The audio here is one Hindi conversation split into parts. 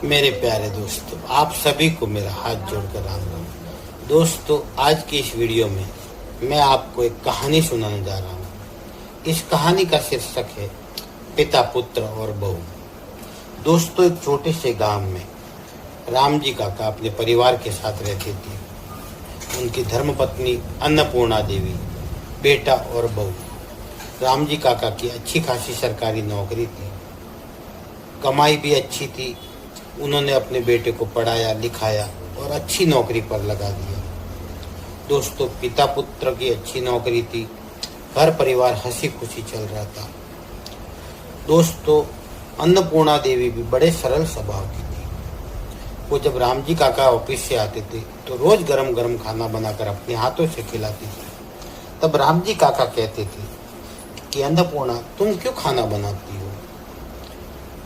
मेरे प्यारे दोस्तों, आप सभी को मेरा हाथ जोड़कर राम राम। दोस्तों, आज की इस वीडियो में मैं आपको एक कहानी सुनाने जा रहा हूँ। इस कहानी का शीर्षक है पिता, पुत्र और बहू। दोस्तों, एक छोटे से गांव में राम जी काका अपने परिवार के साथ रहते थे। उनकी धर्मपत्नी अन्नपूर्णा देवी, बेटा और बहू। राम जी काका की अच्छी खासी सरकारी नौकरी थी, कमाई भी अच्छी थी। उन्होंने अपने बेटे को पढ़ाया लिखाया और अच्छी नौकरी पर लगा दिया। दोस्तों, पिता पुत्र की अच्छी नौकरी थी, घर परिवार हंसी खुशी चल रहा था। दोस्तों, अन्नपूर्णा देवी भी बड़े सरल स्वभाव की थी। वो जब राम जी काका ऑफिस से आते थे तो रोज गरम गरम खाना बनाकर अपने हाथों से खिलाती थी। तब राम जी काका कहते थे कि अन्नपूर्णा, तुम क्यों खाना बनाती हो?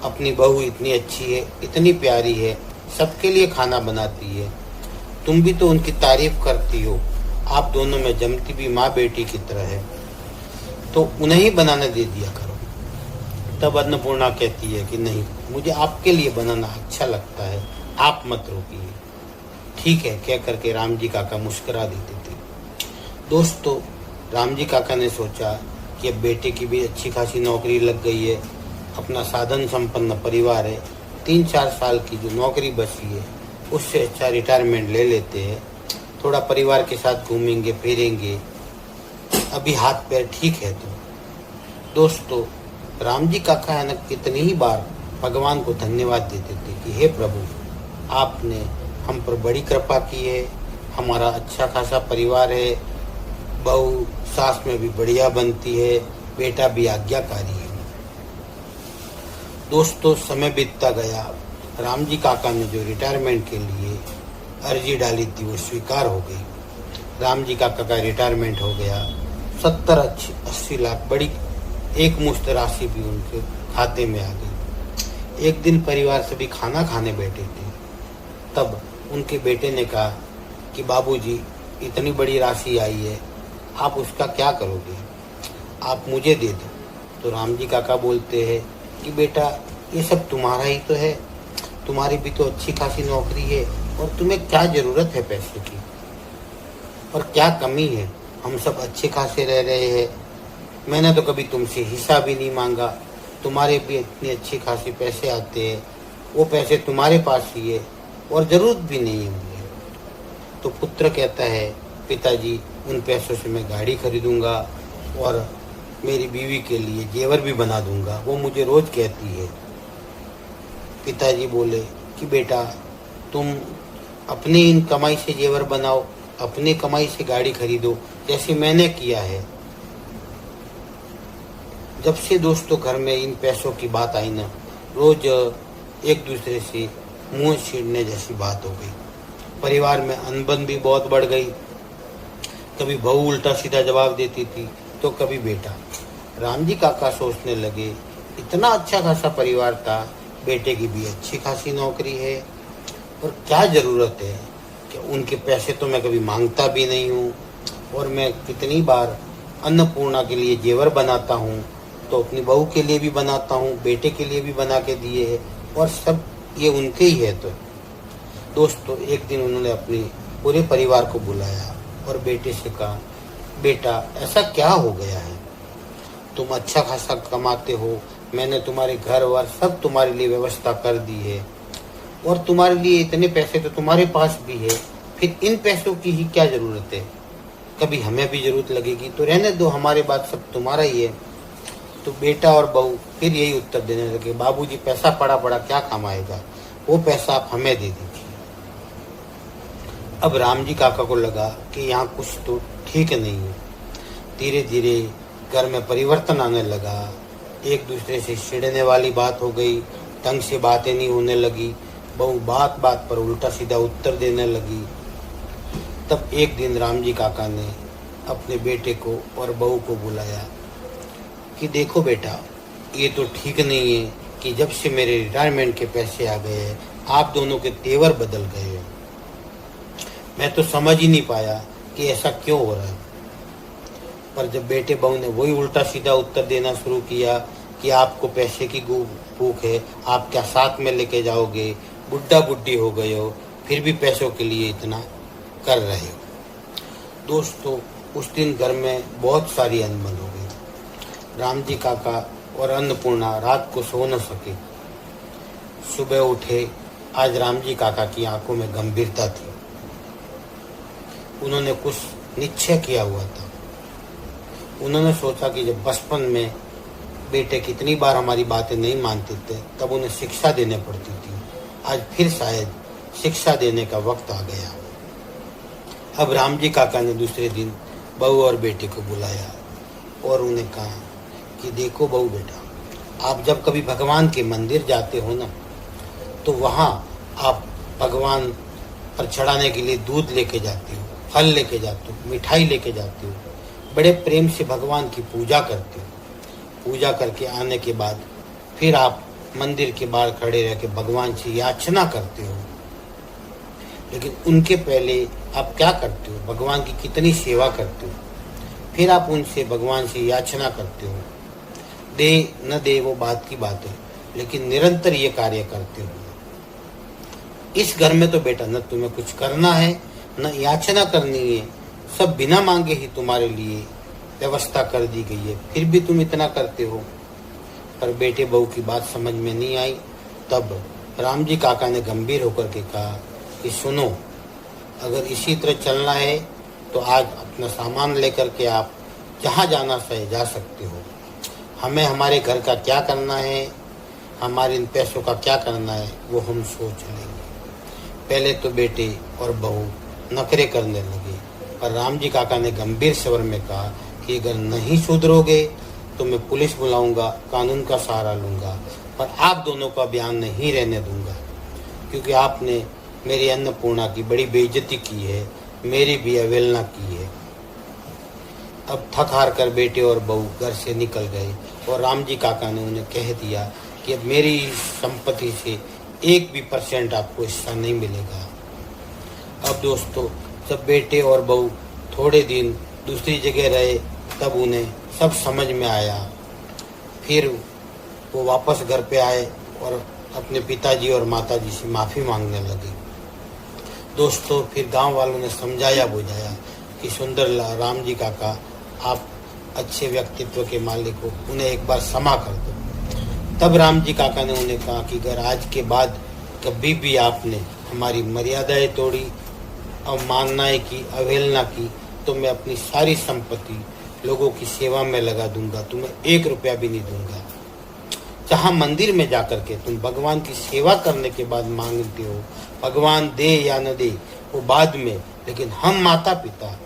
अपनी बहू इतनी अच्छी है, इतनी प्यारी है, सबके लिए खाना बनाती है, तुम भी तो उनकी तारीफ करती हो। आप दोनों में जमती भी माँ बेटी की तरह है, तो उन्हें ही बनाने दे दिया करो। तब अन्नपूर्णा कहती है कि नहीं, मुझे आपके लिए बनाना अच्छा लगता है, आप मत रोकिए। ठीक है कह करके राम जी काका मुस्कुरा देते थे। दोस्तों, राम जी काका ने सोचा कि अब बेटे की भी अच्छी खासी नौकरी लग गई है, अपना साधन संपन्न परिवार है, 3-4 साल की जो नौकरी बची है उससे अच्छा रिटायरमेंट ले लेते हैं। थोड़ा परिवार के साथ घूमेंगे फिरेंगे, अभी हाथ पैर ठीक है। तो दोस्तों, राम जी काका है ना, कितनी ही बार भगवान को धन्यवाद देते थे कि हे प्रभु, आपने हम पर बड़ी कृपा की है, हमारा अच्छा खासा परिवार है, बहू सास में भी बढ़िया बनती है, बेटा भी आज्ञाकारी है। दोस्तों, समय बीतता गया। राम जी काका ने जो रिटायरमेंट के लिए अर्जी डाली थी वो स्वीकार हो गई। राम जी काका का रिटायरमेंट हो गया। 70-80 लाख बड़ी एक मुश्त राशि भी उनके खाते में आ गई। एक दिन परिवार सभी खाना खाने बैठे थे। तब उनके बेटे ने कहा कि बाबूजी, इतनी बड़ी राशि आई है, आप उसका क्या करोगे? आप मुझे दे दो। तो राम जी काका बोलते हैं कि बेटा, ये सब तुम्हारा ही तो है, तुम्हारी भी तो अच्छी खासी नौकरी है, और तुम्हें क्या जरूरत है पैसे की, और क्या कमी है? हम सब अच्छे खासे रह रहे हैं, मैंने तो कभी तुमसे हिस्सा भी नहीं मांगा, तुम्हारे भी इतने अच्छे खासे पैसे आते हैं, वो पैसे तुम्हारे पास ही है और ज़रूरत भी नहीं है मुझे। तो पुत्र कहता है, पिताजी, उन पैसों से मैं गाड़ी खरीदूंगा और मेरी बीवी के लिए जेवर भी बना दूंगा, वो मुझे रोज कहती है। पिताजी बोले कि बेटा, तुम अपनी इन कमाई से जेवर बनाओ, अपनी कमाई से गाड़ी खरीदो, जैसे मैंने किया है। जब से दोस्तों घर में इन पैसों की बात आई ना, रोज एक दूसरे से मुंह छेड़ने जैसी बात हो गई। परिवार में अनबन भी बहुत बढ़ गई। कभी बहू उल्टा सीधा जवाब देती थी तो कभी बेटा। राम जी काका सोचने लगे, इतना अच्छा खासा परिवार था, बेटे की भी अच्छी खासी नौकरी है, और क्या ज़रूरत है कि उनके पैसे तो मैं कभी मांगता भी नहीं हूँ, और मैं कितनी बार अन्नपूर्णा के लिए जेवर बनाता हूँ, तो अपनी बहू के लिए भी बनाता हूँ, बेटे के लिए भी बना के दिए है, और सब ये उनके ही है। तो दोस्तों, एक दिन उन्होंने अपने पूरे परिवार को बुलाया और बेटे से कहा, बेटा, ऐसा क्या हो गया है? तुम अच्छा खासा कमाते हो, मैंने तुम्हारे घर वर सब तुम्हारे लिए व्यवस्था कर दी है, और तुम्हारे लिए इतने पैसे तो तुम्हारे पास भी है, फिर इन पैसों की ही क्या ज़रूरत है? कभी हमें भी ज़रूरत लगेगी तो रहने दो, हमारे बाद सब तुम्हारा ही है। तो बेटा और बहू फिर यही उत्तर देने लगे, बाबूजी, पैसा पड़ा पड़ा क्या काम आएगा, वो पैसा आप हमें दे दीजिए। अब राम जी काका को लगा कि यहाँ कुछ तो ठीक नहीं है। धीरे धीरे घर में परिवर्तन आने लगा। एक दूसरे से चिढ़ने वाली बात हो गई, ढंग से बातें नहीं होने लगी, बहू बात बात पर उल्टा सीधा उत्तर देने लगी। तब एक दिन राम जी काका ने अपने बेटे को और बहू को बुलाया कि देखो बेटा, ये तो ठीक नहीं है कि जब से मेरे रिटायरमेंट के पैसे आ गए हैं, आप दोनों के तेवर बदल गए हैं। मैं तो समझ ही नहीं पाया कि ऐसा क्यों हो रहा है। पर जब बेटे बहू ने वही उल्टा सीधा उत्तर देना शुरू किया कि आपको पैसे की भूख है, आप क्या साथ में लेके जाओगे, बुढ़ा बुढ़ी हो गए हो, फिर भी पैसों के लिए इतना कर रहे हो। दोस्तों, उस दिन घर में बहुत सारी अनबन हो गई। राम जी काका और अन्नपूर्णा रात को सो न सके। सुबह उठे, आज राम जी काका की आंखों में गंभीरता थी। उन्होंने कुछ निश्चय किया हुआ था। उन्होंने सोचा कि जब बचपन में बेटे कितनी बार हमारी बातें नहीं मानते थे, तब उन्हें शिक्षा देने पड़ती थी। आज फिर शायद शिक्षा देने का वक्त आ गया। अब राम जी काका ने दूसरे दिन बहू और बेटे को बुलाया और उन्हें कहा कि देखो बहू बेटा, आप जब कभी भगवान के मंदिर जाते हो ना, तो वहाँ आप भगवान पर चढ़ाने के लिए दूध लेके जाते हो, फल लेके जाते हो, मिठाई लेके जाते हो, बड़े प्रेम से भगवान की पूजा करते हो। पूजा करके आने के बाद फिर आप मंदिर के बाहर खड़े रह के भगवान से याचना करते हो। लेकिन उनके पहले आप क्या करते हो? भगवान की कितनी सेवा करते हो, फिर आप उनसे भगवान से याचना करते हो। दे न दे वो बात की बात है, लेकिन निरंतर ये कार्य करते हो। इस घर में तो बेटा न तुम्हें कुछ करना है न याचना करनी है, सब बिना मांगे ही तुम्हारे लिए व्यवस्था कर दी गई है, फिर भी तुम इतना करते हो। पर बेटे बहू की बात समझ में नहीं आई। तब राम जी काका ने गंभीर होकर के कहा कि सुनो, अगर इसी तरह चलना है तो आज अपना सामान लेकर के आप जहाँ जाना चाहे जा सकते हो। हमें हमारे घर का क्या करना है, हमारे इन पैसों का क्या करना है, वो हम सोच लेंगे। पहले तो बेटे और बहू नखरे करने लगे, पर राम जी काका ने गंभीर स्वर में कहा कि अगर नहीं सुधरोगे तो मैं पुलिस बुलाऊंगा, कानून का सहारा लूंगा, पर आप दोनों का बयान नहीं रहने दूंगा, क्योंकि आपने मेरी अन्नपूर्णा की बड़ी बेइज्जती की है, मेरी भी अवहेलना की है। अब थक हार कर बेटे और बहू घर से निकल गए और राम जी काका ने उन्हें कह दिया कि अब मेरी संपत्ति से 1 भी % आपको हिस्सा नहीं मिलेगा। अब दोस्तों, जब बेटे और बहू थोड़े दिन दूसरी जगह रहे, तब उन्हें सब समझ में आया। फिर वो वापस घर पे आए और अपने पिताजी और माताजी से माफ़ी मांगने लगे। दोस्तों, फिर गांव वालों ने समझाया बुझाया कि सुंदर राम जी काका, आप अच्छे व्यक्तित्व के मालिक हो, उन्हें एक बार क्षमा कर दो। तब राम जी काका ने उन्हें कहा कि अगर आज के बाद कभी भी आपने हमारी मर्यादाएं तोड़ी, अवमाननाएं की, अवहेलना की, तो मैं अपनी सारी संपत्ति लोगों की सेवा में लगा दूंगा, तुम्हें 1 रुपया भी नहीं दूंगा। जहाँ मंदिर में जाकर के तुम भगवान की सेवा करने के बाद मांगते हो, भगवान दे या न दे वो बाद में, लेकिन हम माता पिता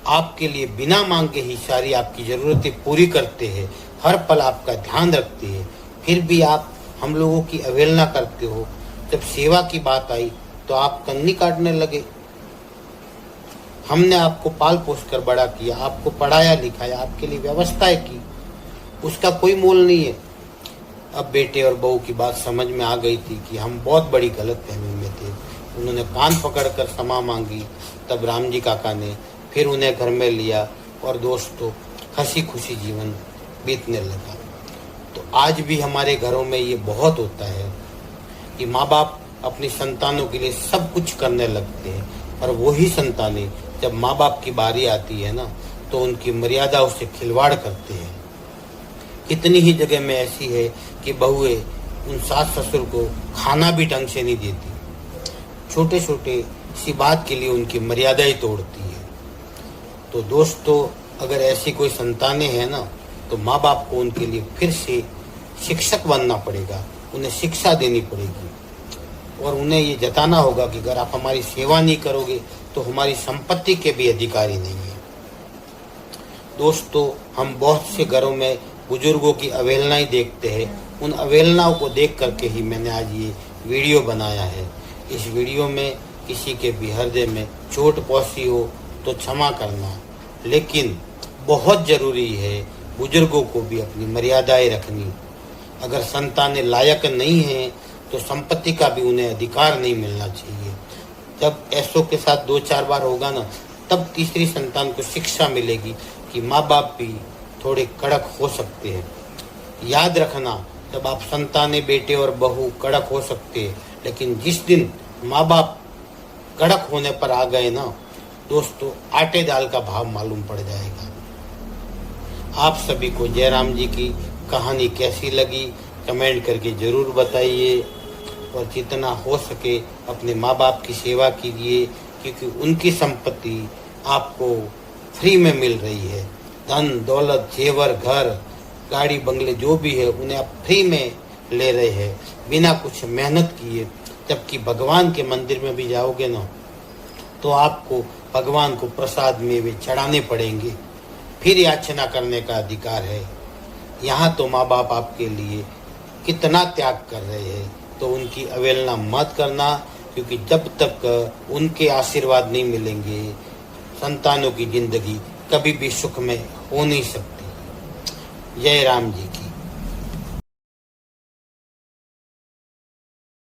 आपके लिए बिना मांगे ही सारी आपकी ज़रूरतें पूरी करते हैं, हर पल आपका ध्यान रखते हैं, फिर भी आप हम लोगों की अवहेलना करते हो। जब सेवा की बात आई तो आप कन्नी काटने लगे। हमने आपको पाल पोस कर बड़ा किया, आपको पढ़ाया लिखाया, आपके लिए व्यवस्थाएं की, उसका कोई मोल नहीं है। अब बेटे और बहू की बात समझ में आ गई थी कि हम बहुत बड़ी गलतफहमी में थे। उन्होंने कान पकड़कर क्षमा मांगी। तब राम जी काका ने फिर उन्हें घर में लिया और दोस्तों हंसी खुशी जीवन बीतने लगा। तो आज भी हमारे घरों में ये बहुत होता है कि माँ बाप अपनी संतानों के लिए सब कुछ करने लगते हैं, और वही संतानें जब माँ बाप की बारी आती है ना, तो उनकी मर्यादाओं से खिलवाड़ करते हैं। कितनी ही जगह में ऐसी है कि बहुएं उन सास ससुर को खाना भी ढंग से नहीं देती, छोटे छोटे सी बात के लिए उनकी मर्यादाएं तोड़ती है। तो दोस्तों, अगर ऐसी कोई संतानें हैं ना, तो माँ बाप को उनके लिए फिर से शिक्षक बनना पड़ेगा, उन्हें शिक्षा देनी पड़ेगी, और उन्हें ये जताना होगा कि अगर आप हमारी सेवा नहीं करोगे तो हमारी संपत्ति के भी अधिकारी नहीं है। दोस्तों, हम बहुत से घरों में बुजुर्गों की अवहेलनाएं देखते हैं। उन अवहेलनाओं को देख करके ही मैंने आज ये वीडियो बनाया है। इस वीडियो में किसी के भी हृदय में चोट पहुंची हो तो क्षमा करना, लेकिन बहुत ज़रूरी है बुजुर्गों को भी अपनी मर्यादाएं रखनी। अगर संतानें लायक नहीं हैं तो संपत्ति का भी उन्हें अधिकार नहीं मिलना चाहिए। जब ऐसों के साथ 2-4 बार होगा ना, तब तीसरी संतान को शिक्षा मिलेगी कि माँ बाप भी थोड़े कड़क हो सकते हैं। याद रखना, जब आप संतानें, बेटे और बहू कड़क हो सकते हैं, लेकिन जिस दिन माँ बाप कड़क होने पर आ गए ना दोस्तों, आटे दाल का भाव मालूम पड़ जाएगा। आप सभी को जयराम जी की कहानी कैसी लगी कमेंट करके जरूर बताइए, और जितना हो सके अपने माँ बाप की सेवा कीजिए, क्योंकि उनकी संपत्ति आपको फ्री में मिल रही है। धन दौलत, जेवर, घर, गाड़ी, बंगले जो भी है उन्हें आप फ्री में ले रहे हैं बिना कुछ मेहनत किए। जबकि भगवान के मंदिर में भी जाओगे ना तो आपको भगवान को प्रसाद में वे चढ़ाने पड़ेंगे, फिर याचना करने का अधिकार है। यहाँ तो माँ बाप आपके लिए कितना त्याग कर रहे हैं, तो उनकी अवहेलना मत करना, क्योंकि जब तक उनके आशीर्वाद नहीं मिलेंगे संतानों की जिंदगी कभी भी सुख में हो नहीं सकती। जय राम जी की।